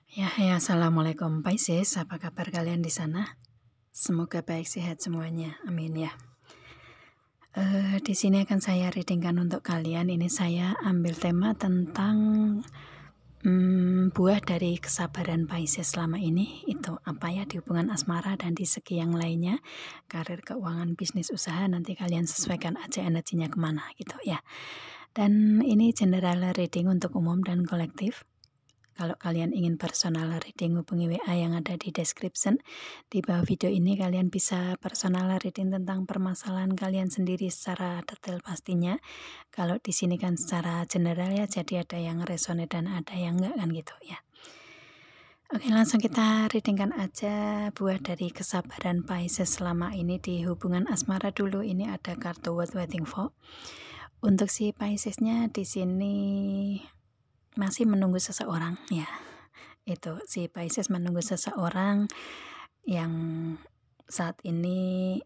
Assalamualaikum Pisces, apa kabar kalian di sana? Semoga baik sehat semuanya, amin ya. Di sini akan saya readingkan untuk kalian. Ini saya ambil tema tentang buah dari kesabaran Pisces selama ini. Itu apa ya, di hubungan asmara dan di segi yang lainnya, karir, keuangan, bisnis, usaha. Nanti kalian sesuaikan aja energinya kemana gitu ya. Dan ini general reading untuk umum dan kolektif. Kalau kalian ingin personal reading, hubungi WA yang ada di description. Di bawah video ini kalian bisa personal reading tentang permasalahan kalian sendiri secara detail pastinya. Kalau di sini kan secara general ya, jadi ada yang resonate dan ada yang enggak kan gitu ya. Oke, langsung kita readingkan aja buah dari kesabaran Pisces selama ini di hubungan asmara dulu. Ini ada kartu What Waiting For. Untuk si Piscesnya di sini masih menunggu seseorang ya. Itu si Pisces menunggu seseorang yang saat ini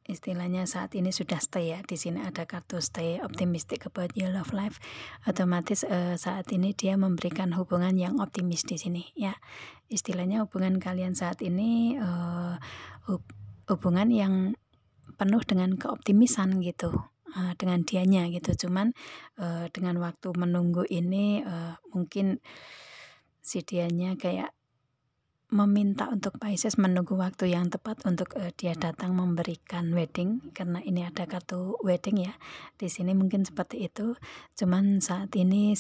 istilahnya saat ini sudah stay ya. Di sini ada kartu stay, optimistic about your love life. Otomatis saat ini dia memberikan hubungan yang optimis di sini ya. Istilahnya hubungan kalian saat ini hubungan yang penuh dengan keoptimisan gitu. Dengan dianya gitu, cuman dengan waktu menunggu ini mungkin si dianya kayak meminta untuk Pisces menunggu waktu yang tepat untuk dia datang memberikan wedding, karena ini ada kartu wedding ya. Di sini mungkin seperti itu, cuman saat ini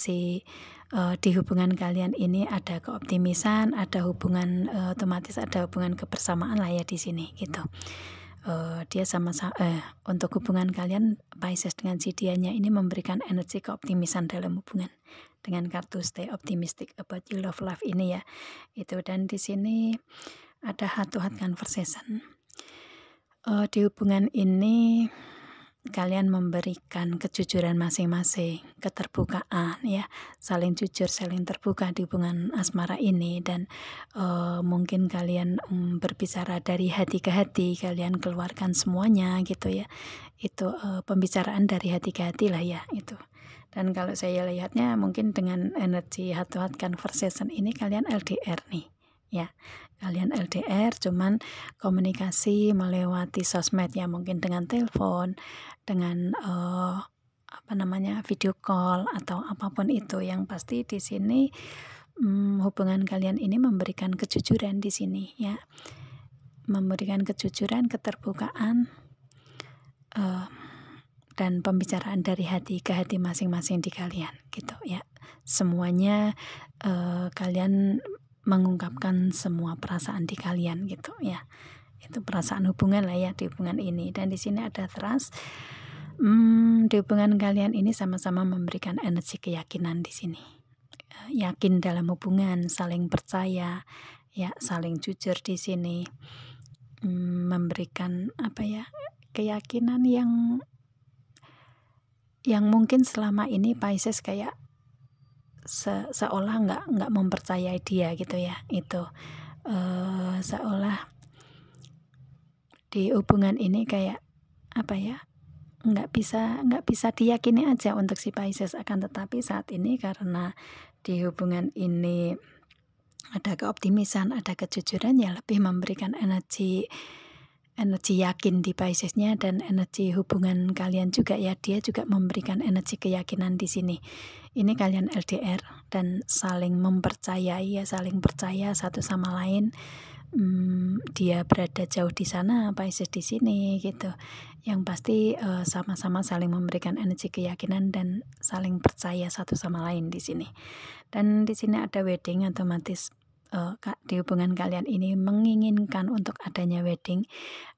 di hubungan kalian ini ada keoptimisan, ada hubungan otomatis ada hubungan kebersamaan lah ya di sini gitu. Dia sama-sama untuk hubungan kalian Pisces dengan si dianya ini memberikan energi keoptimisan dalam hubungan dengan kartu stay optimistic about your love life ini ya. Itu, dan di sini ada heart to heart conversation. Di hubungan ini kalian memberikan kejujuran masing-masing, keterbukaan ya, saling jujur, saling terbuka di hubungan asmara ini. Dan mungkin kalian berbicara dari hati ke hati, kalian keluarkan semuanya gitu ya. Itu pembicaraan dari hati ke hati lah ya itu. Dan kalau saya lihatnya mungkin dengan energi heart to heart conversation ini kalian LDR nih ya. Kalian LDR cuman komunikasi melewati sosmed ya, mungkin dengan telepon, dengan video call atau apapun itu. Yang pasti di sini hubungan kalian ini memberikan kejujuran di sini ya. Memberikan kejujuran, keterbukaan dan pembicaraan dari hati ke hati masing-masing di kalian gitu ya. Semuanya kalian mengungkapkan semua perasaan di kalian gitu ya. Itu perasaan hubungan lah ya di hubungan ini. Dan di sini ada trust. Di hubungan kalian ini sama-sama memberikan energi keyakinan di sini. Yakin dalam hubungan, saling percaya ya, saling jujur di sini. Memberikan keyakinan yang mungkin selama ini Pisces kayak seolah nggak mempercayai dia gitu ya. Itu seolah di hubungan ini kayak nggak bisa diyakini aja untuk si Pisces. Akan tetapi saat ini karena di hubungan ini ada keoptimisan, ada kejujuran ya, lebih memberikan energi yakin di Piscesnya. Dan energi hubungan kalian juga ya, dia juga memberikan energi keyakinan di sini. Ini kalian LDR dan saling mempercayai ya, saling percaya satu sama lain. Dia berada jauh di sana, Pisces di sini gitu. Yang pasti sama-sama saling memberikan energi keyakinan dan saling percaya satu sama lain di sini. Dan di sini ada wedding, otomatis di hubungan kalian ini menginginkan untuk adanya wedding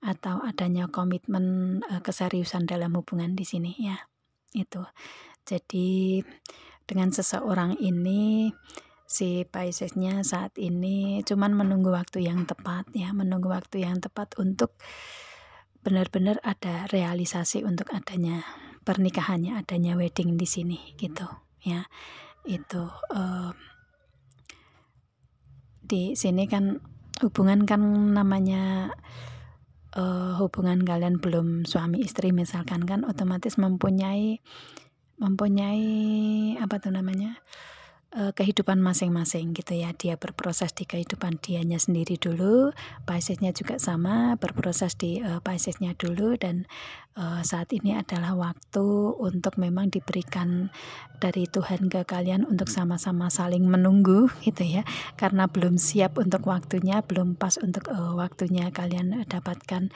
atau adanya komitmen keseriusan dalam hubungan di sini ya. Itu. Jadi dengan seseorang ini si Piscesnya saat ini cuman menunggu waktu yang tepat ya, menunggu waktu yang tepat untuk benar-benar ada realisasi untuk adanya pernikahannya, adanya wedding di sini gitu ya. Itu di sini kan hubungan kan namanya hubungan kalian belum suami istri misalkan kan, otomatis mempunyai kehidupan masing-masing gitu ya. Dia berproses di kehidupan dianya sendiri dulu, Piscesnya juga sama berproses di Piscesnya dulu, dan saat ini adalah waktu untuk memang diberikan dari Tuhan ke kalian untuk sama-sama saling menunggu gitu ya. Karena belum siap untuk waktunya, belum pas untuk waktunya kalian dapatkan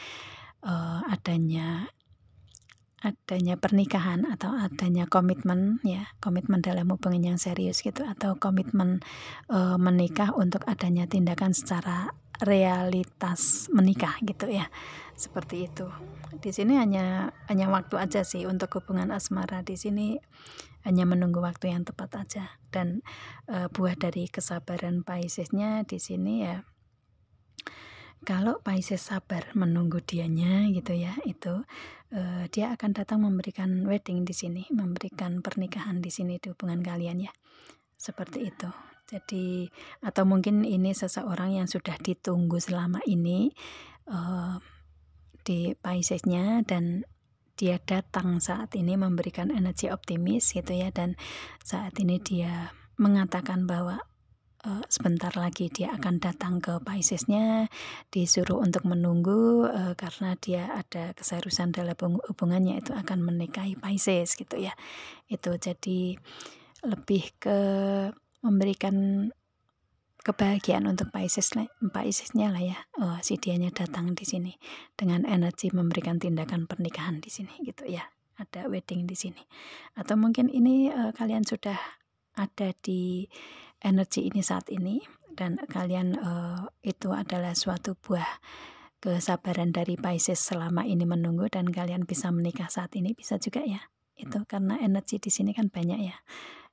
adanya pernikahan atau adanya komitmen ya, komitmen dalam hubungan yang serius gitu, atau komitmen menikah untuk adanya tindakan secara realitas menikah gitu ya. Seperti itu. Di sini hanya waktu aja sih untuk hubungan asmara, di sini hanya menunggu waktu yang tepat aja. Dan buah dari kesabaran Piscesnya di sini ya, kalau Pisces sabar menunggu dianya gitu ya, itu dia akan datang memberikan wedding di sini, memberikan pernikahan di sini di hubungan kalian ya. Seperti itu. Jadi atau mungkin ini seseorang yang sudah ditunggu selama ini di Piscesnya, dan dia datang saat ini memberikan energi optimis gitu ya, dan saat ini dia mengatakan bahwa sebentar lagi dia akan datang ke Piscesnya, disuruh untuk menunggu karena dia ada keseriusan dalam hubungannya itu akan menikahi Pisces gitu ya. Itu jadi lebih ke memberikan kebahagiaan untuk Piscesnya lah ya. Si dianya datang di sini dengan energi memberikan tindakan pernikahan di sini gitu ya. Ada wedding di sini. Atau mungkin ini kalian sudah ada di energi ini saat ini, dan kalian itu adalah suatu buah kesabaran dari Pisces selama ini menunggu, dan kalian bisa menikah saat ini, bisa juga ya. Itu karena energi di sini kan banyak ya.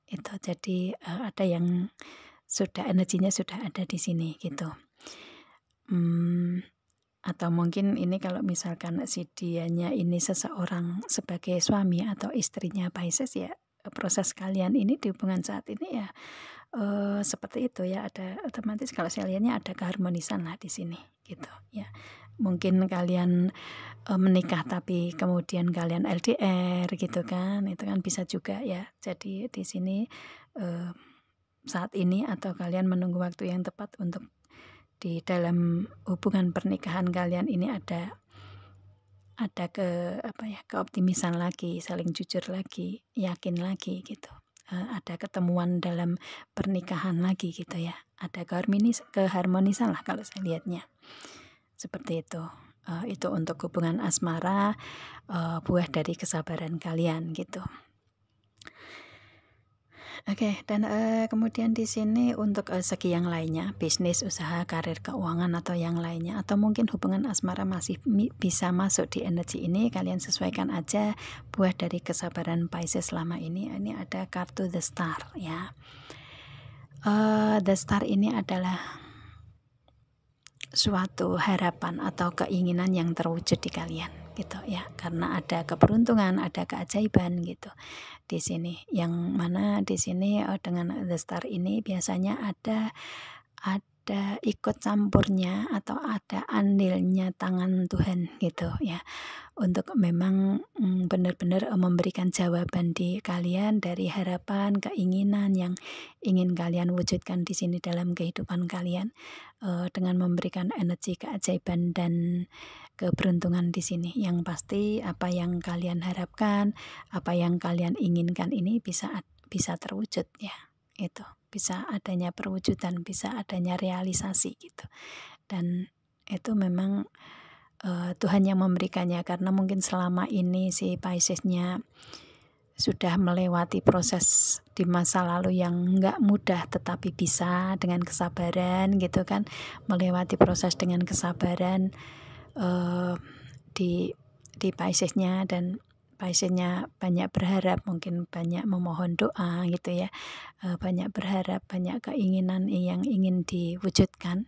Itu jadi ada yang sudah energinya sudah ada di sini gitu. Atau mungkin ini kalau misalkan si dianya ini seseorang sebagai suami atau istrinya Pisces ya, proses kalian ini di hubungan saat ini ya seperti itu ya, ada otomatis kalau saya lihatnya ada keharmonisan lah di sini gitu ya. Mungkin kalian menikah tapi kemudian kalian LDR gitu kan, itu kan bisa juga ya. Jadi di sini saat ini atau kalian menunggu waktu yang tepat untuk di dalam hubungan pernikahan kalian ini ada keoptimisan lagi, saling jujur lagi, yakin lagi gitu. Ada ketemuan dalam pernikahan lagi gitu ya. Ada keharmonisan lah kalau saya lihatnya. Seperti itu. Itu untuk hubungan asmara, buah dari kesabaran kalian gitu. Oke, dan kemudian di sini untuk segi yang lainnya, bisnis, usaha, karir, keuangan atau yang lainnya, atau mungkin hubungan asmara masih bisa masuk di energi ini, kalian sesuaikan aja buah dari kesabaran Pisces selama ini. Ini ada kartu The Star ya. The Star ini adalah suatu harapan atau keinginan yang terwujud di kalian gitu ya, karena ada keberuntungan, ada keajaiban gitu di sini, yang mana di sini dengan The Star ini biasanya ada ikut campurnya atau ada andilnya tangan Tuhan gitu ya, untuk memang benar-benar memberikan jawaban di kalian dari harapan, keinginan yang ingin kalian wujudkan di sini dalam kehidupan kalian, dengan memberikan energi keajaiban dan keberuntungan di sini. Yang pasti apa yang kalian harapkan, apa yang kalian inginkan ini bisa terwujud ya. Itu bisa adanya perwujudan, bisa adanya realisasi gitu. Dan itu memang Tuhan yang memberikannya, karena mungkin selama ini si Piscesnya sudah melewati proses di masa lalu yang nggak mudah, tetapi bisa dengan kesabaran gitu kan, melewati proses dengan kesabaran di Piscesnya, dan Piscesnya banyak berharap, mungkin banyak memohon doa gitu ya, banyak berharap, banyak keinginan yang ingin diwujudkan.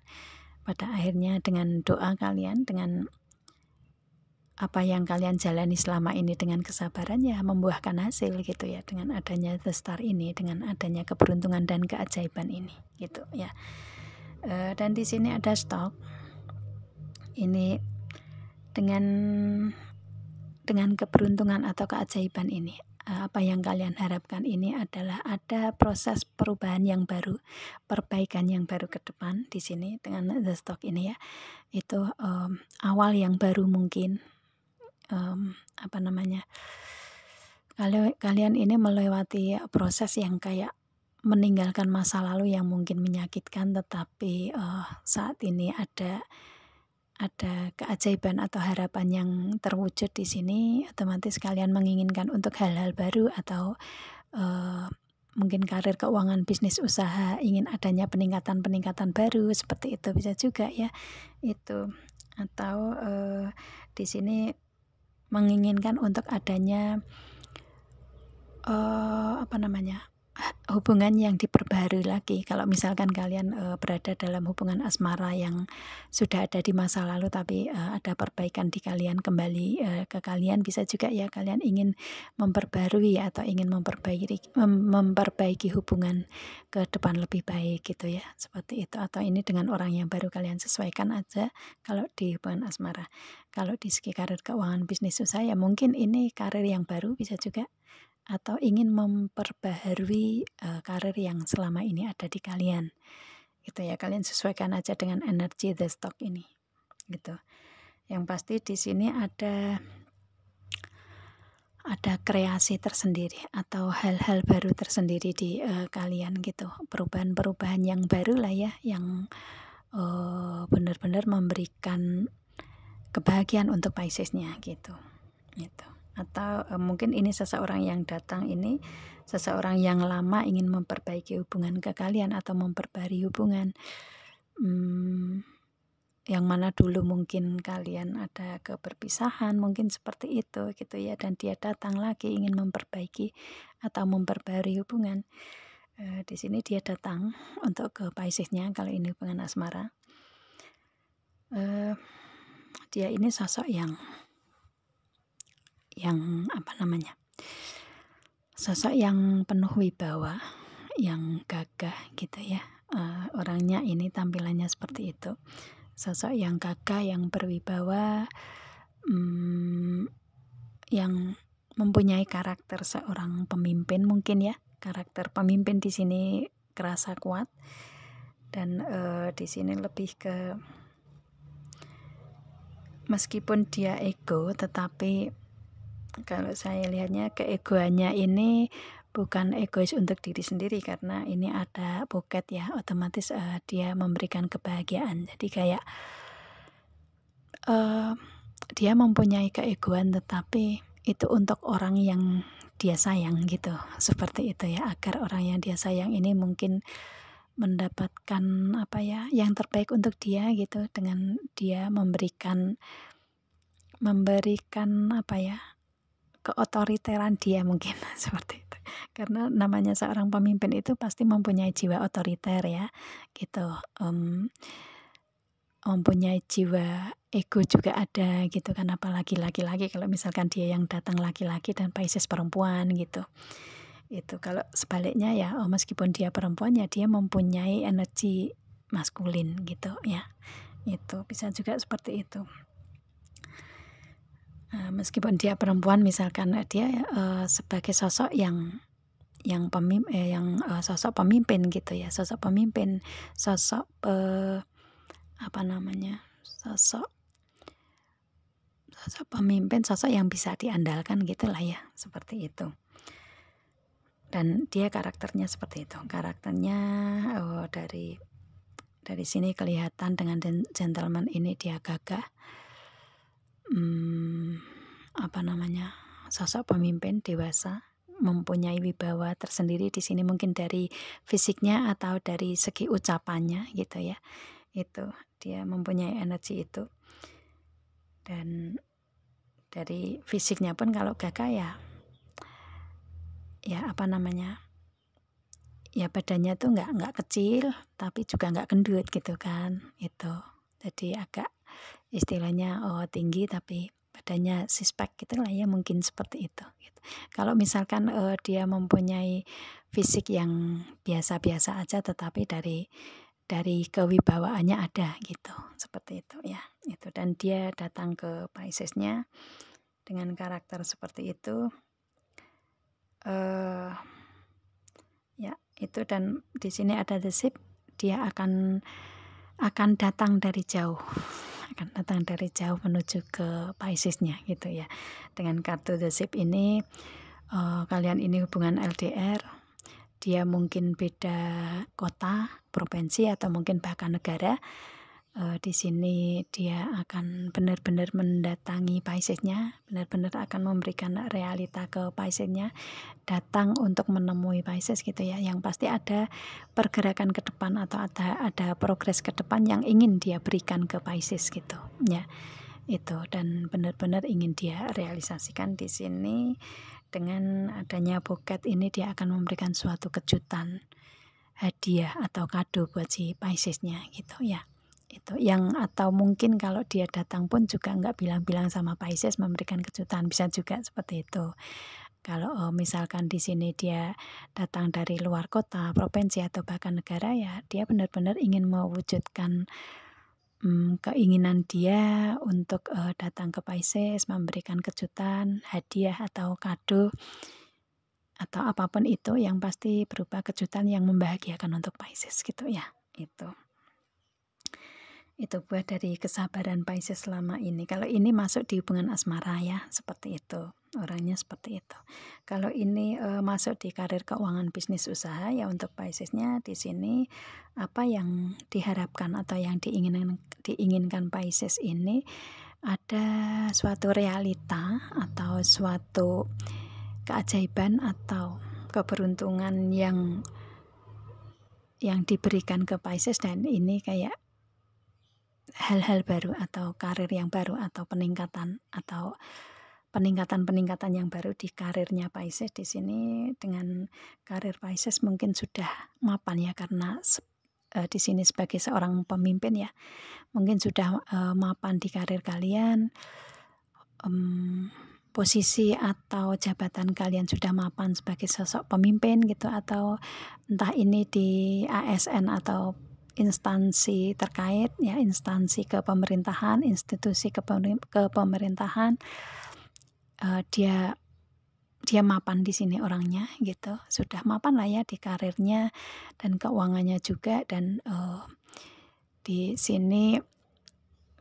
Pada akhirnya dengan doa kalian, dengan apa yang kalian jalani selama ini dengan kesabaran ya membuahkan hasil gitu ya, dengan adanya The Star ini, dengan adanya keberuntungan dan keajaiban ini gitu ya. Dan di sini ada stok. Ini dengan keberuntungan atau keajaiban ini apa yang kalian harapkan ini adalah ada proses perubahan yang baru, perbaikan yang baru ke depan di sini dengan The Stock ini ya. Itu awal yang baru mungkin, apa namanya, kalian ini melewati proses yang kayak meninggalkan masa lalu yang mungkin menyakitkan, tetapi saat ini ada keajaiban atau harapan yang terwujud di sini. Otomatis kalian menginginkan untuk hal-hal baru atau mungkin karir, keuangan, bisnis, usaha, ingin adanya peningkatan baru seperti itu, bisa juga ya itu. Atau di sini menginginkan untuk adanya apa namanya, hubungan yang diperbaharui lagi. Kalau misalkan kalian berada dalam hubungan asmara yang sudah ada di masa lalu, tapi ada perbaikan di kalian kembali ke kalian, bisa juga ya kalian ingin memperbarui atau ingin memperbaiki hubungan ke depan lebih baik gitu ya, seperti itu. Atau ini dengan orang yang baru, kalian sesuaikan aja kalau di hubungan asmara. Kalau di segi karir, keuangan, bisnis, usaha ya mungkin ini karir yang baru bisa juga, atau ingin memperbaharui karir yang selama ini ada di kalian gitu ya. Kalian sesuaikan aja dengan energi The Stock ini gitu. Yang pasti di sini ada kreasi tersendiri atau hal-hal baru tersendiri di kalian gitu, perubahan-perubahan yang baru lah ya, yang benar-benar memberikan kebahagiaan untuk Piscesnya gitu. Atau mungkin ini seseorang yang datang ini seseorang yang lama ingin memperbaiki hubungan ke kalian atau memperbarui hubungan, yang mana dulu mungkin kalian ada keberpisahan, mungkin seperti itu gitu ya, dan dia datang lagi ingin memperbaiki atau memperbarui hubungan. Di sini dia datang untuk ke Piscesnya kalau ini hubungan asmara. Dia ini sosok yang apa namanya, sosok yang penuh wibawa, yang gagah gitu ya. Orangnya ini tampilannya seperti itu, sosok yang gagah, yang berwibawa, yang mempunyai karakter seorang pemimpin mungkin ya. Karakter pemimpin di sini kerasa kuat, dan di sini lebih ke meskipun dia ego, tetapi kalau saya lihatnya keegoannya ini bukan egois untuk diri sendiri, karena ini ada buket ya, otomatis dia memberikan kebahagiaan. Jadi kayak dia mempunyai keegoan, tetapi itu untuk orang yang dia sayang gitu, seperti itu ya, agar orang yang dia sayang ini mungkin mendapatkan apa ya, yang terbaik untuk dia gitu, dengan dia memberikan apa ya, keotoriteran dia mungkin seperti itu. Karena namanya seorang pemimpin itu pasti mempunyai jiwa otoriter ya gitu, mempunyai jiwa ego juga ada gitu kan, apalagi laki-laki. Kalau misalkan dia yang datang laki-laki dan Pisces perempuan gitu, itu. Kalau sebaliknya ya meskipun dia perempuan ya dia mempunyai energi maskulin gitu ya, itu bisa juga seperti itu. Meskipun dia perempuan, misalkan dia sebagai sosok yang sosok pemimpin gitu ya, sosok pemimpin, sosok apa namanya, sosok pemimpin, sosok yang bisa diandalkan gitulah ya, seperti itu. Dan dia karakternya seperti itu, karakternya dari sini kelihatan dengan gentleman ini dia gagah, apa namanya, sosok pemimpin dewasa, mempunyai wibawa tersendiri di sini, mungkin dari fisiknya atau dari segi ucapannya gitu ya. Itu dia mempunyai energi itu. Dan dari fisiknya pun kalau gagah ya apa namanya, ya badannya tuh nggak kecil tapi juga nggak gendut gitu kan, itu. Jadi agak istilahnya tinggi tapi badannya six-pack gitu lah ya, mungkin seperti itu gitu. Kalau misalkan dia mempunyai fisik yang biasa-biasa aja, tetapi dari kewibawaannya ada gitu, seperti itu ya. Itu, dan dia datang ke Piscesnya dengan karakter seperti itu, ya itu. Dan di sini ada the ship, dia akan datang dari jauh, menuju ke Pisces-nya gitu ya. Dengan kartu the ship ini kalian ini hubungan LDR, dia mungkin beda kota, provinsi, atau mungkin bahkan negara. Di sini dia akan benar-benar mendatangi Pisces-nya, benar-benar akan memberikan realita ke Pisces-nya, datang untuk menemui Pisces gitu ya. Yang pasti ada pergerakan ke depan atau ada progres ke depan yang ingin dia berikan ke Pisces gitu ya. Itu, dan benar-benar ingin dia realisasikan di sini. Dengan adanya bouquet ini dia akan memberikan suatu kejutan, hadiah atau kado buat si Pisces-nya gitu ya. Itu yang, atau mungkin kalau dia datang pun juga nggak bilang-bilang sama Pisces, memberikan kejutan, bisa juga seperti itu. Kalau misalkan di sini dia datang dari luar kota, provinsi, atau bahkan negara, ya dia benar-benar ingin mewujudkan keinginan dia untuk datang ke Pisces, memberikan kejutan, hadiah atau kado atau apapun itu, yang pasti berupa kejutan yang membahagiakan untuk Pisces gitu ya. Itu buat dari kesabaran Pisces selama ini. Kalau ini masuk di hubungan asmara ya, seperti itu. Orangnya seperti itu. Kalau ini masuk di karir, keuangan, bisnis, usaha, ya untuk Pisces-nya di sini apa yang diharapkan atau yang diinginkan Pisces ini, ada suatu realita atau suatu keajaiban atau keberuntungan yang diberikan ke Pisces, dan ini kayak hal-hal baru atau karir yang baru atau peningkatan yang baru di karirnya Pisces. Di sini dengan karir Pisces mungkin sudah mapan ya, karena di sini sebagai seorang pemimpin ya, mungkin sudah mapan di karir kalian, posisi atau jabatan kalian sudah mapan sebagai sosok pemimpin gitu, atau entah ini di ASN atau instansi terkait ya, instansi kepemerintahan, institusi kepemerintahan, dia mapan di sini orangnya gitu, sudah mapan lah ya di karirnya dan keuangannya juga. Dan di sini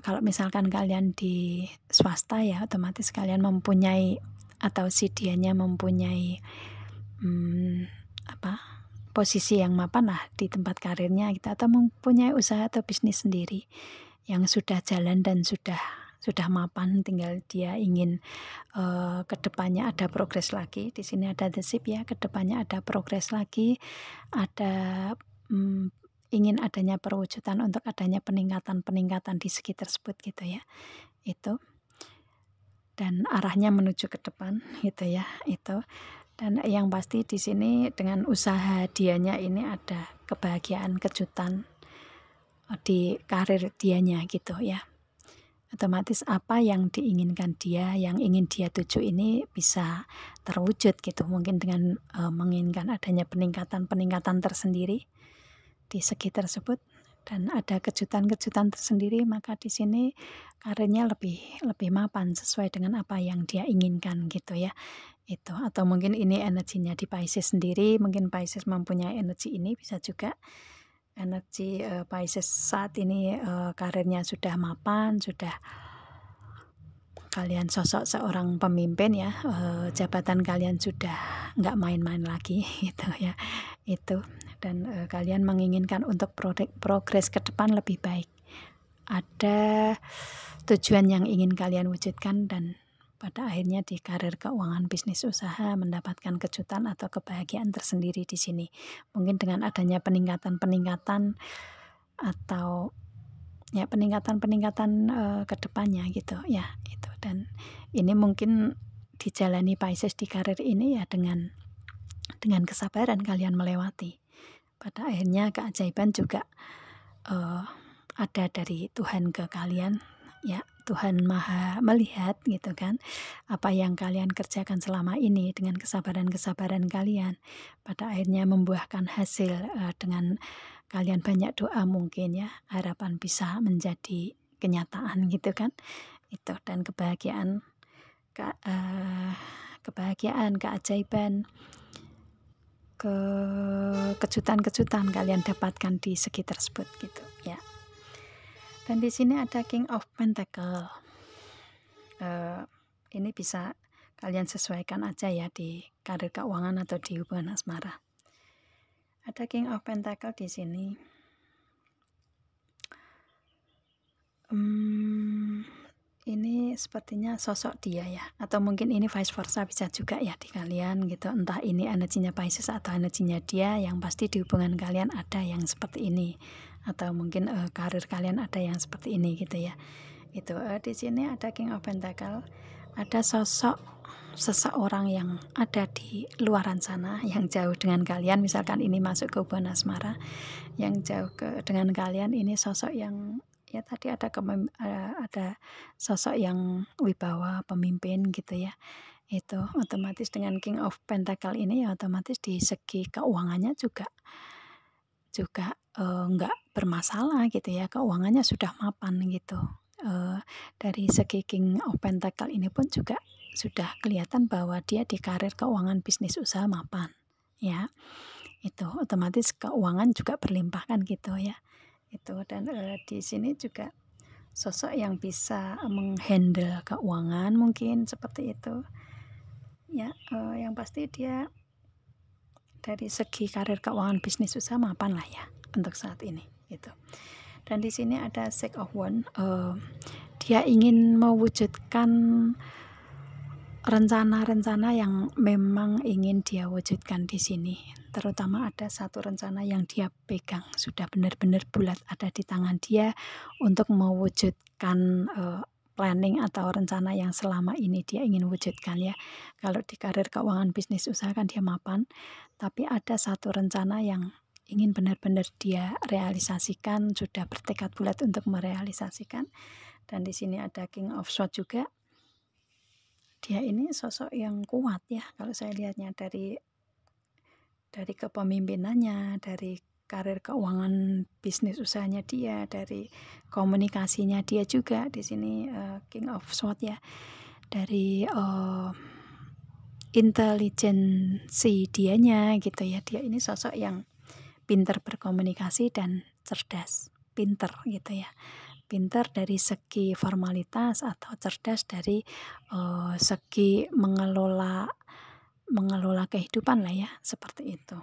kalau misalkan kalian di swasta ya, otomatis kalian mempunyai atau si dianya mempunyai posisi yang mapan lah di tempat karirnya gitu, atau mempunyai usaha atau bisnis sendiri yang sudah jalan dan sudah mapan, tinggal dia ingin kedepannya ada progres lagi. Di sini ada the ship ya, kedepannya ada progres lagi, ada ingin adanya perwujudan untuk adanya peningkatan di segi tersebut gitu ya. Itu, dan arahnya menuju ke depan gitu ya. Itu, dan yang pasti di sini dengan usaha dianya ini ada kebahagiaan, kejutan di karir dianya gitu ya. Otomatis apa yang diinginkan dia, yang ingin dia tuju ini bisa terwujud gitu, mungkin dengan menginginkan adanya peningkatan tersendiri di segi tersebut, dan ada kejutan-kejutan tersendiri, maka di sini karirnya lebih mapan sesuai dengan apa yang dia inginkan gitu ya. Itu, atau mungkin ini energinya di Pisces sendiri, mungkin Pisces mempunyai energi ini, bisa juga energi Pisces saat ini karirnya sudah mapan, sudah kalian sosok seorang pemimpin ya, jabatan kalian sudah nggak main-main lagi gitu ya. Itu, dan kalian menginginkan untuk progres ke depan lebih baik, ada tujuan yang ingin kalian wujudkan, dan pada akhirnya di karir, keuangan, bisnis, usaha mendapatkan kejutan atau kebahagiaan tersendiri di sini. Mungkin dengan adanya peningkatan atau ya peningkatan ke depannya gitu ya. Itu, dan ini mungkin dijalani Pisces di karir ini ya dengan kesabaran kalian melewati. Pada akhirnya keajaiban juga ada dari Tuhan ke kalian ya. Tuhan Maha melihat gitu kan, apa yang kalian kerjakan selama ini dengan kesabaran kalian, pada akhirnya membuahkan hasil dengan kalian banyak doa mungkin ya, harapan bisa menjadi kenyataan gitu kan. Itu, dan kebahagiaan kebahagiaan, keajaiban, kejutan-kejutan kalian dapatkan di segi tersebut gitu ya. Dan di sini ada King of Pentacle. Ini bisa kalian sesuaikan aja ya di karir keuangan atau di hubungan asmara. Ada King of Pentacle di sini. Ini sepertinya sosok dia ya, atau mungkin ini vice versa bisa juga ya di kalian gitu. Entah ini energinya Pisces atau energinya dia, yang pasti di hubungan kalian ada yang seperti ini, atau mungkin karir kalian ada yang seperti ini gitu ya. Itu di sini ada King of Pentacle, ada sosok seseorang yang ada di luaran sana yang jauh dengan kalian. Misalkan ini masuk ke hubungan asmara, yang jauh dengan kalian ini sosok yang ya tadi ada sosok yang wibawa, pemimpin gitu ya. Itu otomatis dengan King of Pentacle ini ya otomatis di segi keuangannya juga nggak bermasalah gitu ya, keuangannya sudah mapan gitu. Dari segi King of Pentacle ini pun juga sudah kelihatan bahwa dia di karir keuangan bisnis usaha mapan ya. Itu otomatis keuangan juga berlimpah kan gitu ya. Itu dan di sini juga sosok yang bisa menghandle keuangan mungkin seperti itu ya. Yang pasti dia dari segi karir keuangan bisnis usaha mapan lah ya untuk saat ini gitu. Dan di sini ada Six of Wands. Dia ingin mewujudkan rencana-rencana yang memang ingin dia wujudkan di sini. Terutama ada satu rencana yang dia pegang sudah benar-benar bulat ada di tangan dia untuk mewujudkan planning atau rencana yang selama ini dia ingin wujudkan ya. Kalau di karir keuangan bisnis usaha kan dia mapan, tapi ada satu rencana yang ingin benar-benar dia realisasikan, sudah bertekad bulat untuk merealisasikan. Dan di sini ada King of Swords juga. Dia ini sosok yang kuat ya kalau saya lihatnya dari kepemimpinannya, dari karir keuangan bisnis usahanya dia, dari komunikasinya dia juga di sini King of Swords ya. Dari intelijensi dianya gitu ya. Dia ini sosok yang pintar berkomunikasi dan cerdas, pintar gitu ya. Pintar dari segi formalitas atau cerdas dari segi mengelola kehidupan lah ya, seperti itu.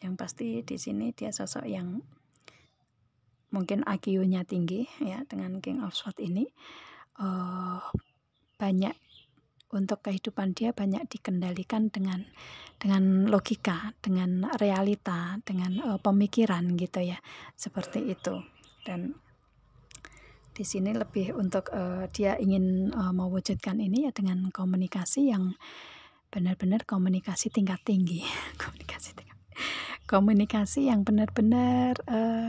Yang pasti di sini dia sosok yang mungkin IQ-nya tinggi ya. Dengan King of Swords ini banyak untuk kehidupan dia banyak dikendalikan dengan logika, dengan realita, dengan pemikiran gitu ya, seperti itu. Dan di sini lebih untuk dia ingin mewujudkan ini ya dengan komunikasi yang benar-benar komunikasi tingkat tinggi. Komunikasi yang benar-benar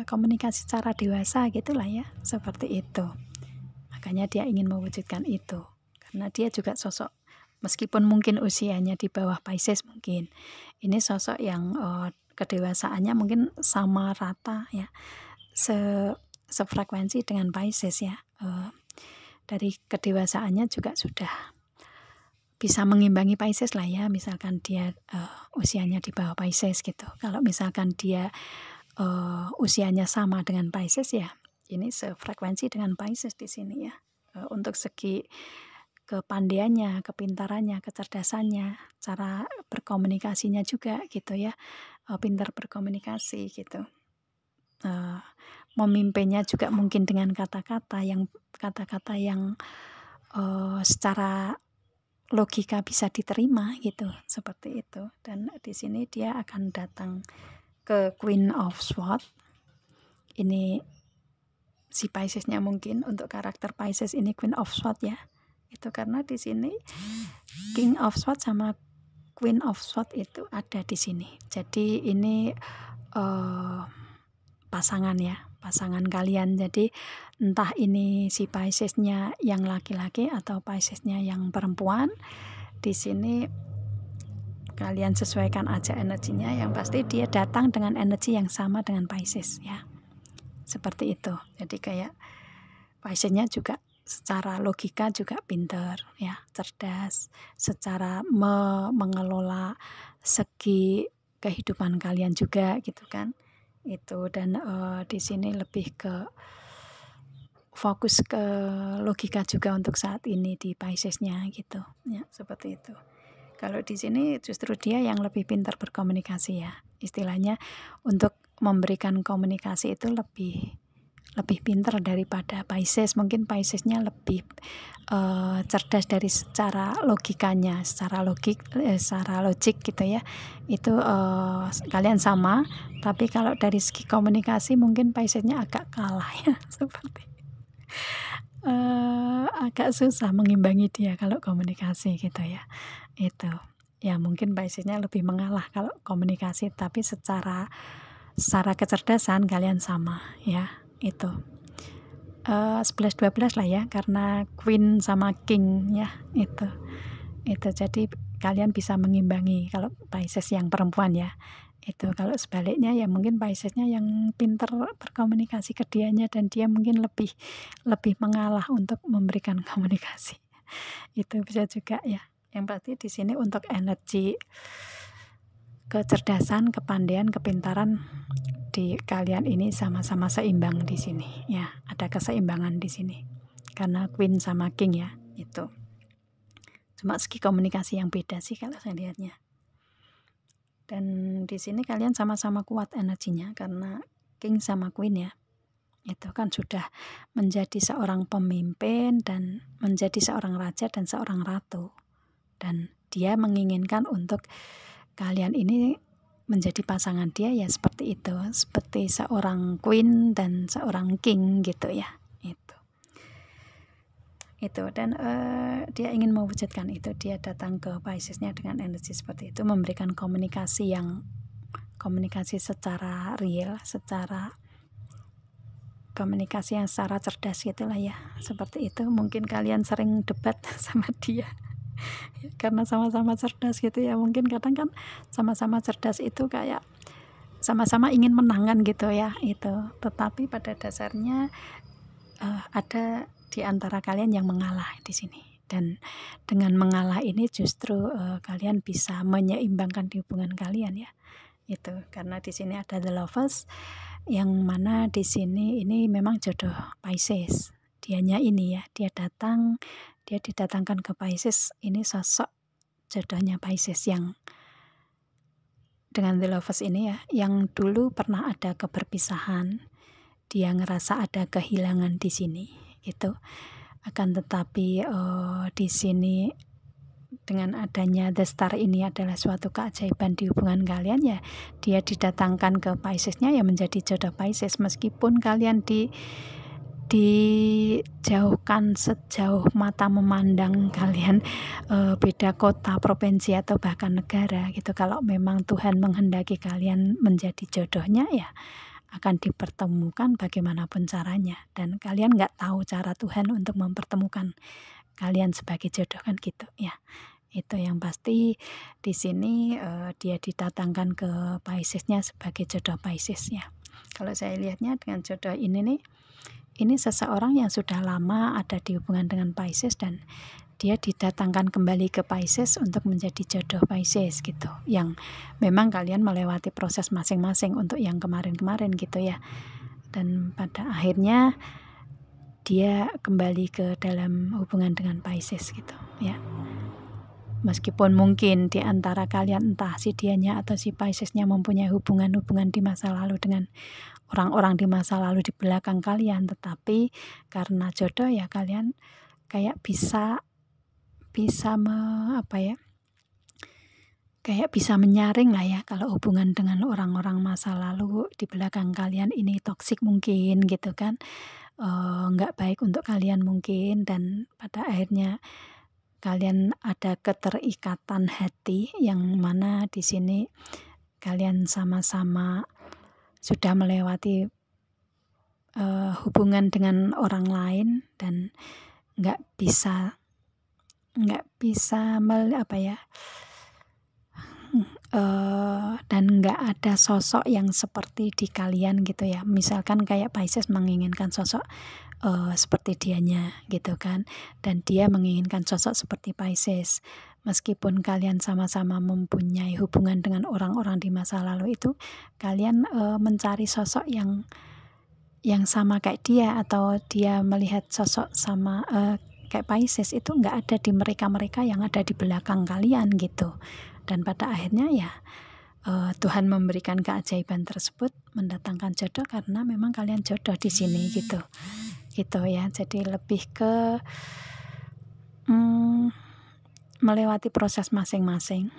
komunikasi secara dewasa gitulah ya, seperti itu. Makanya dia ingin mewujudkan itu karena dia juga sosok meskipun mungkin usianya di bawah Pisces, mungkin ini sosok yang kedewasaannya mungkin sama rata ya, sefrekuensi dengan Pisces ya. Dari kedewasaannya juga sudah bisa mengimbangi Pisces lah ya. Misalkan dia usianya di bawah Pisces gitu. Kalau misalkan dia usianya sama dengan Pisces ya, ini sefrekuensi dengan Pisces di sini ya. Untuk segi kepandaiannya, kepintarannya, kecerdasannya, cara berkomunikasinya juga gitu ya. Pintar berkomunikasi gitu. Memimpinnya juga mungkin dengan kata-kata yang secara logika bisa diterima gitu, seperti itu. Dan di sini dia akan datang ke Queen of Swords. Ini si Pisces-nya mungkin untuk karakter Pisces ini Queen of Swords ya. Itu karena di sini King of Swords sama Queen of Swords itu ada di sini. Jadi ini pasangan ya, pasangan kalian. Jadi entah ini si Pisces-nya yang laki-laki atau Pisces-nya yang perempuan, di sini kalian sesuaikan aja energinya. Yang pasti dia datang dengan energi yang sama dengan Pisces ya, seperti itu. Jadi kayak Pisces-nya juga secara logika juga pinter ya, cerdas, secara mengelola segi kehidupan kalian juga gitu kan. Itu dan di sini lebih ke fokus ke logika juga untuk saat ini di Pisces-nya gitu. Ya, seperti itu. Kalau di sini justru dia yang lebih pintar berkomunikasi ya. Istilahnya untuk memberikan komunikasi itu lebih pintar daripada Pisces. Mungkin Pisces-nya lebih cerdas dari secara logikanya, secara logik gitu ya. Itu kalian sama, tapi kalau dari segi komunikasi mungkin Pisces-nya agak kalah ya, seperti agak susah mengimbangi dia kalau komunikasi gitu ya. Itu ya mungkin Pisces-nya lebih mengalah kalau komunikasi, tapi secara kecerdasan kalian sama ya. Itu 11-12 lah ya, karena Queen sama King ya. Itu jadi kalian bisa mengimbangi kalau Pisces yang perempuan ya. Itu kalau sebaliknya ya mungkin Pisces-nya yang pinter berkomunikasi ke dianya, dan dia mungkin lebih mengalah untuk memberikan komunikasi. Itu bisa juga ya. Yang pasti di sini untuk energi kecerdasan, kepandaian, kepintaran di kalian ini sama-sama seimbang di sini ya. Ada keseimbangan di sini karena Queen sama King ya. Itu cuma segi komunikasi yang beda sih kalau saya lihatnya. Dan di sini kalian sama-sama kuat energinya karena King sama Queen ya. Itu kan sudah menjadi seorang pemimpin dan menjadi seorang raja dan seorang ratu. Dan dia menginginkan untuk kalian ini menjadi pasangan dia ya seperti itu. Seperti seorang Queen dan seorang King gitu ya. Itu dan dia ingin mewujudkan itu. Dia datang ke Pisces-nya dengan energi seperti itu, memberikan komunikasi secara real, komunikasi yang secara cerdas gitulah ya, seperti itu. Mungkin kalian sering debat sama dia karena sama-sama cerdas gitu ya. Mungkin kadang kan sama-sama cerdas itu kayak sama-sama ingin menangkan gitu ya. Itu tetapi pada dasarnya ada di antara kalian yang mengalah di sini, dan dengan mengalah ini justru kalian bisa menyeimbangkan di hubungan kalian ya. Itu karena di sini ada The Lovers, yang mana di sini ini memang jodoh Pisces. Dianya ini ya, dia didatangkan ke Pisces, ini sosok jodohnya Pisces yang dengan The Lovers ini ya, yang dulu pernah ada keberpisahan. Dia ngerasa ada kehilangan di sini itu. Akan tetapi di sini dengan adanya The Star ini adalah suatu keajaiban di hubungan kalian ya. Dia didatangkan ke Pisces-nya ya menjadi jodoh Pisces, meskipun kalian dijauhkan sejauh mata memandang, kalian beda kota, provinsi atau bahkan negara gitu. Kalau memang Tuhan menghendaki kalian menjadi jodohnya ya akan dipertemukan bagaimanapun caranya, dan kalian nggak tahu cara Tuhan untuk mempertemukan kalian sebagai jodoh kan gitu ya. Itu yang pasti di sini dia didatangkan ke Pisces-nya sebagai jodoh Pisces ya. Kalau saya lihatnya dengan jodoh ini nih, ini seseorang yang sudah lama ada di hubungan dengan Pisces, dan dia didatangkan kembali ke Pisces untuk menjadi jodoh Pisces gitu, yang memang kalian melewati proses masing-masing untuk yang kemarin-kemarin gitu ya. Dan pada akhirnya dia kembali ke dalam hubungan dengan Pisces gitu ya. Meskipun mungkin di antara kalian entah si dianya atau si Pisces-nya mempunyai hubungan-hubungan di masa lalu dengan orang-orang di masa lalu di belakang kalian, tetapi karena jodoh ya kalian kayak bisa kayak bisa menyaring lah ya kalau hubungan dengan orang-orang masa lalu di belakang kalian ini toksik mungkin gitu kan, nggak baik untuk kalian mungkin, dan pada akhirnya kalian ada keterikatan hati yang mana di sini kalian sama-sama sudah melewati hubungan dengan orang lain dan nggak bisa dan nggak ada sosok yang seperti di kalian gitu ya. Misalkan kayak Pisces menginginkan sosok seperti dianya gitu kan, dan dia menginginkan sosok seperti Pisces. Meskipun kalian sama-sama mempunyai hubungan dengan orang-orang di masa lalu itu, kalian mencari sosok yang sama kayak dia, atau dia melihat sosok sama kayak Pisces itu nggak ada di mereka-mereka yang ada di belakang kalian gitu. Dan pada akhirnya ya Tuhan memberikan keajaiban tersebut, mendatangkan jodoh karena memang kalian jodoh di sini gitu ya. Jadi lebih ke melewati proses masing-masing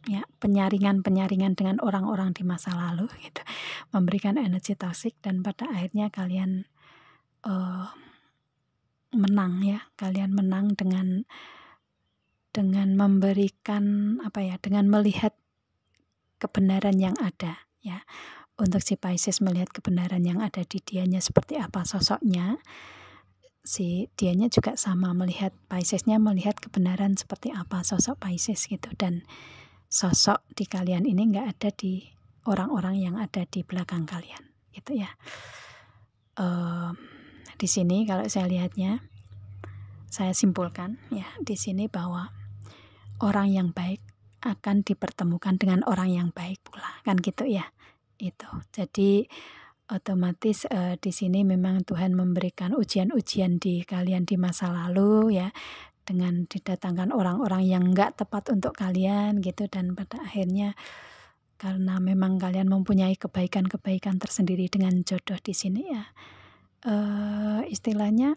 ya, penyaringan dengan orang-orang di masa lalu gitu, memberikan energi toksik, dan pada akhirnya kalian menang ya. Kalian menang dengan memberikan dengan melihat kebenaran yang ada ya. Untuk si Pisces melihat kebenaran yang ada di dianya seperti apa sosoknya, si dianya juga sama melihat, Piscesnya melihat kebenaran seperti apa sosok Pisces gitu. Dan sosok di kalian ini nggak ada di orang-orang yang ada di belakang kalian gitu ya. Di sini kalau saya lihatnya, saya simpulkan ya di sini bahwa orang yang baik akan dipertemukan dengan orang yang baik pula, kan gitu ya. Itu. Jadi otomatis di sini memang Tuhan memberikan ujian-ujian di kalian di masa lalu ya, dengan didatangkan orang-orang yang enggak tepat untuk kalian gitu, dan pada akhirnya karena memang kalian mempunyai kebaikan-kebaikan tersendiri dengan jodoh di sini ya. Istilahnya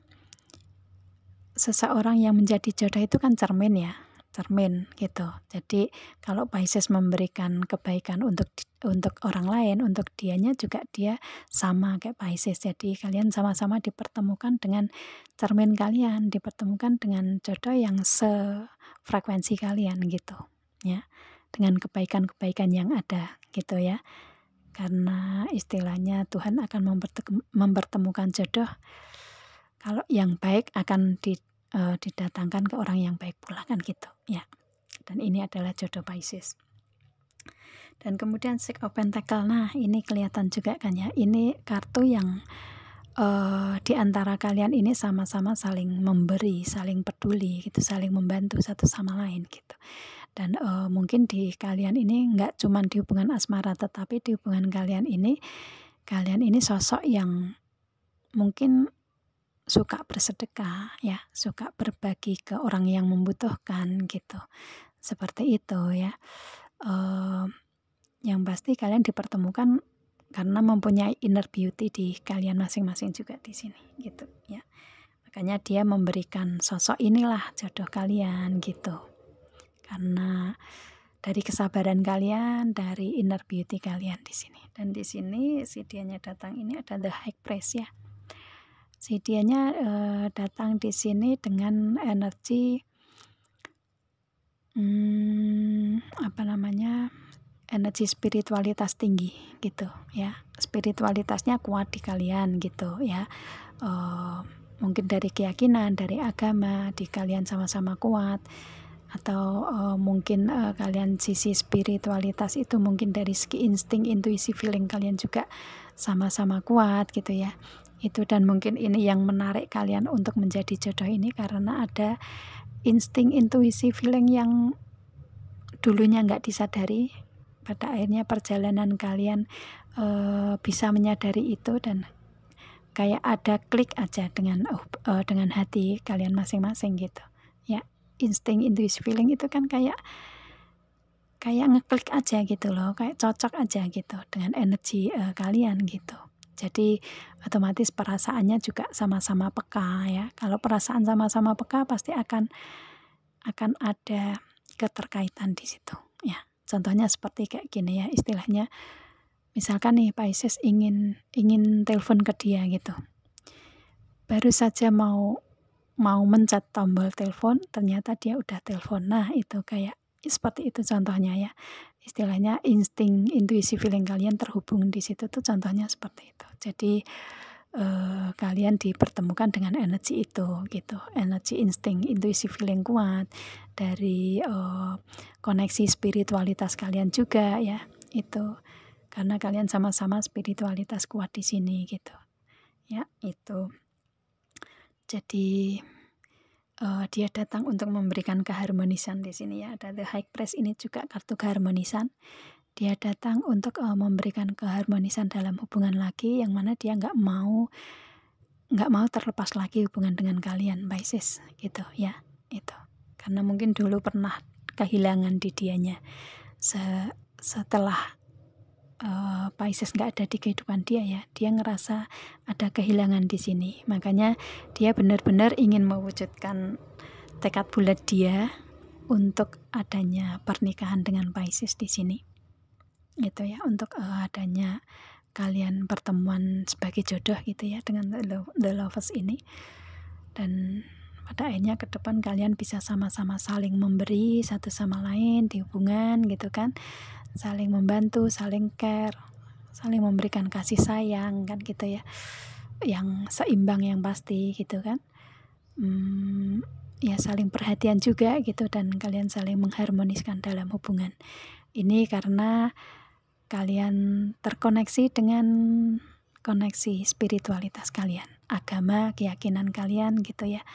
seseorang yang menjadi jodoh itu kan cermin ya, cermin gitu. Jadi kalau Pisces memberikan kebaikan untuk orang lain, untuk dianya juga dia sama kayak Pisces. Jadi kalian sama-sama dipertemukan dengan cermin kalian, dipertemukan dengan jodoh yang sefrekuensi kalian gitu ya, dengan kebaikan-kebaikan yang ada gitu ya. Karena istilahnya Tuhan akan mempertemukan jodoh, kalau yang baik akan didatangkan ke orang yang baik pula, kan gitu ya. Dan ini adalah jodoh Pisces. Dan kemudian Six of Pentacles, nah ini kelihatan juga kan ya, ini kartu yang di antara kalian ini sama-sama saling memberi, saling peduli gitu, saling membantu satu sama lain gitu. Dan mungkin di kalian ini nggak cuma di hubungan asmara, tetapi di hubungan kalian ini sosok yang mungkin suka bersedekah ya, suka berbagi ke orang yang membutuhkan gitu, seperti itu ya. Yang pasti kalian dipertemukan karena mempunyai inner beauty di kalian masing-masing juga di sini gitu ya. Makanya dia memberikan sosok inilah jodoh kalian gitu, karena dari kesabaran kalian, dari inner beauty kalian di sini. Dan di sini si dianya datang ini ada the High Priest ya. Si dianya datang di sini dengan energi energi spiritualitas tinggi gitu ya. Spiritualitasnya kuat di kalian gitu ya. Mungkin dari keyakinan, dari agama di kalian sama-sama kuat, atau mungkin kalian sisi spiritualitas itu mungkin dari segi insting, intuisi, feeling kalian juga sama-sama kuat gitu ya. Itu, dan mungkin ini yang menarik kalian untuk menjadi jodoh ini, karena ada insting, intuisi, feeling yang dulunya nggak disadari. Pada akhirnya perjalanan kalian bisa menyadari itu, dan kayak ada klik aja dengan hati kalian masing-masing gitu ya. Insting, intuisi, feeling itu kan kayak ngeklik aja gitu loh, kayak cocok aja gitu dengan energi kalian gitu. Jadi otomatis perasaannya juga sama-sama peka ya. Kalau perasaan sama-sama peka pasti akan ada keterkaitan di situ ya. Contohnya seperti kayak gini ya, istilahnya misalkan nih Pisces ingin telepon ke dia gitu. Baru saja mau mencet tombol telepon, ternyata dia udah telepon. Nah, itu kayak seperti itu contohnya ya. Istilahnya insting, intuisi, feeling kalian terhubung di situ tuh, contohnya seperti itu. Jadi kalian dipertemukan dengan energi itu gitu, energi insting, intuisi feeling kuat dari koneksi spiritualitas kalian juga ya itu, karena kalian sama-sama spiritualitas kuat di sini gitu ya itu. Jadi dia datang untuk memberikan keharmonisan di sini ya, ada The High Priest ini juga kartu keharmonisan. Dia datang untuk memberikan keharmonisan dalam hubungan lagi, yang mana dia nggak mau terlepas lagi hubungan dengan kalian Pisces gitu ya itu. Karena mungkin dulu pernah kehilangan di dianya. Setelah Pisces nggak ada di kehidupan dia ya, dia ngerasa ada kehilangan di sini. Makanya dia benar-benar ingin mewujudkan tekad bulat dia untuk adanya pernikahan dengan Pisces di sini. Gitu ya, untuk adanya kalian pertemuan sebagai jodoh gitu ya dengan the lovers ini. Dan pada akhirnya ke depan kalian bisa sama-sama saling memberi satu sama lain di hubungan gitu kan, saling membantu, saling care, saling memberikan kasih sayang kan gitu ya, yang seimbang, yang pasti gitu kan. Ya saling perhatian juga gitu, dan kalian saling mengharmoniskan dalam hubungan ini karena kalian terkoneksi dengan koneksi spiritualitas kalian, agama, keyakinan kalian gitu ya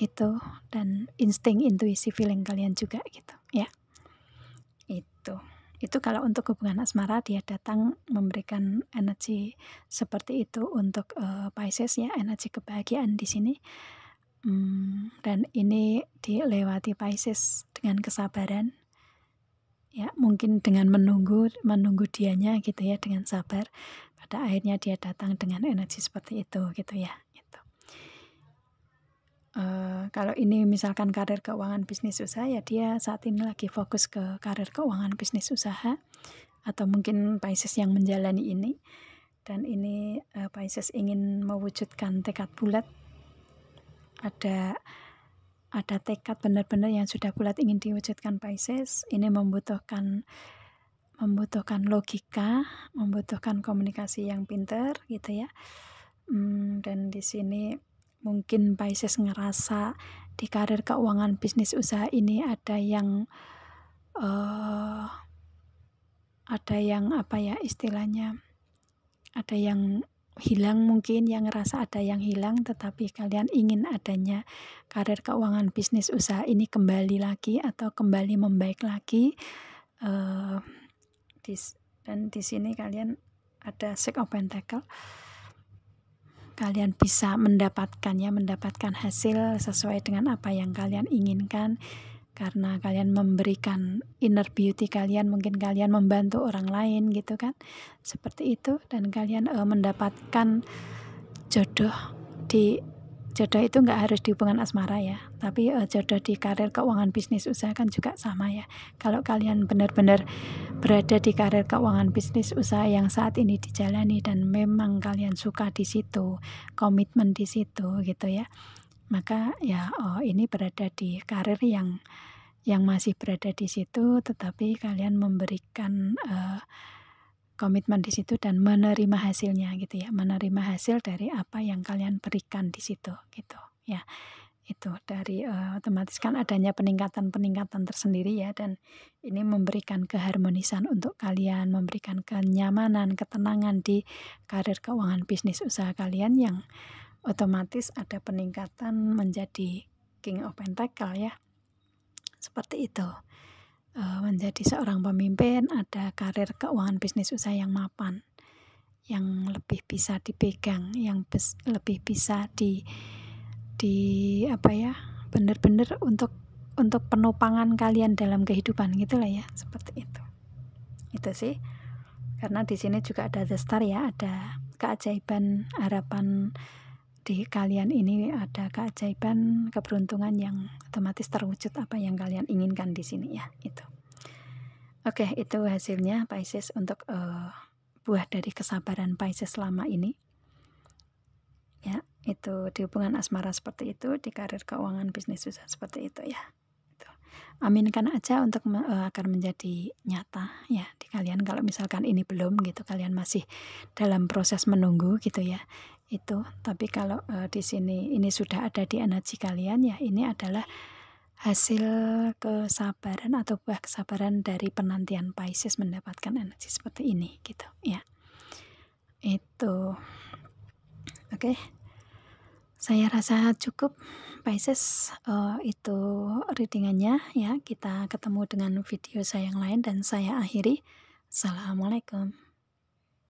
itu, dan insting, intuisi, feeling kalian juga gitu ya itu kalau untuk hubungan asmara. Dia datang memberikan energi seperti itu untuk Pisces ya, energi kebahagiaan di sini. Dan ini dilewati Pisces dengan kesabaran ya, mungkin dengan menunggu dianya gitu ya, dengan sabar. Pada akhirnya dia datang dengan energi seperti itu gitu ya gitu. Kalau ini misalkan karir, keuangan, bisnis, usaha ya, dia saat ini lagi fokus ke karir, keuangan, bisnis, usaha, atau mungkin Pisces yang menjalani ini. Dan ini Pisces ingin mewujudkan tekad bulat, ada tekad benar-benar yang sudah bulat ingin diwujudkan Pisces. Ini membutuhkan logika, membutuhkan komunikasi yang pintar gitu ya. Dan di sini mungkin Pisces ngerasa di karir, keuangan, bisnis, usaha ini ada yang apa ya istilahnya, ada yang hilang, mungkin yang ngerasa ada yang hilang, tetapi kalian ingin adanya karir, keuangan, bisnis, usaha ini kembali lagi atau kembali membaik lagi. Dan di sini kalian ada Six of Pentacles, kalian bisa mendapatkan hasil sesuai dengan apa yang kalian inginkan, karena kalian memberikan inner beauty kalian, mungkin kalian membantu orang lain gitu kan, seperti itu. Dan kalian mendapatkan jodoh itu nggak harus di hubungan asmara ya, tapi jodoh di karir, keuangan, bisnis, usaha kan juga sama ya. Kalau kalian benar-benar berada di karir, keuangan, bisnis, usaha yang saat ini dijalani dan memang kalian suka di situ, komitmen di situ gitu ya, maka ya ini berada di karir yang masih berada di situ, tetapi kalian memberikan komitmen di situ dan menerima hasilnya gitu ya, menerima hasil dari apa yang kalian berikan di situ gitu ya. Itu dari otomatis kan adanya peningkatan tersendiri ya, dan ini memberikan keharmonisan untuk kalian, memberikan kenyamanan, ketenangan di karir, keuangan, bisnis, usaha kalian, yang otomatis ada peningkatan menjadi King of Pentacles ya, seperti itu. Menjadi seorang pemimpin, ada karir, keuangan, bisnis, usaha yang mapan, yang lebih bisa dipegang, yang lebih bisa di apa ya, benar-benar untuk penopangan kalian dalam kehidupan gitulah ya, seperti itu. Itu sih, karena di sini juga ada The Star ya, ada keajaiban, harapan di kalian ini, ada keajaiban, keberuntungan yang otomatis terwujud apa yang kalian inginkan di sini ya itu. Oke, itu hasilnya Pisces untuk buah dari kesabaran Pisces selama ini ya. Itu di hubungan asmara seperti itu, di karir, keuangan, bisnis, usaha seperti itu ya. Aminkan aja untuk akan menjadi nyata ya di kalian. Kalau misalkan ini belum gitu, kalian masih dalam proses menunggu gitu ya, itu. Tapi kalau di sini ini sudah ada di energi kalian, ya ini adalah hasil kesabaran atau buah kesabaran dari penantian Pisces mendapatkan energi seperti ini gitu ya. Itu. Oke. Saya rasa cukup Pisces, itu readingannya ya. Kita ketemu dengan video saya yang lain dan saya akhiri. Assalamualaikum.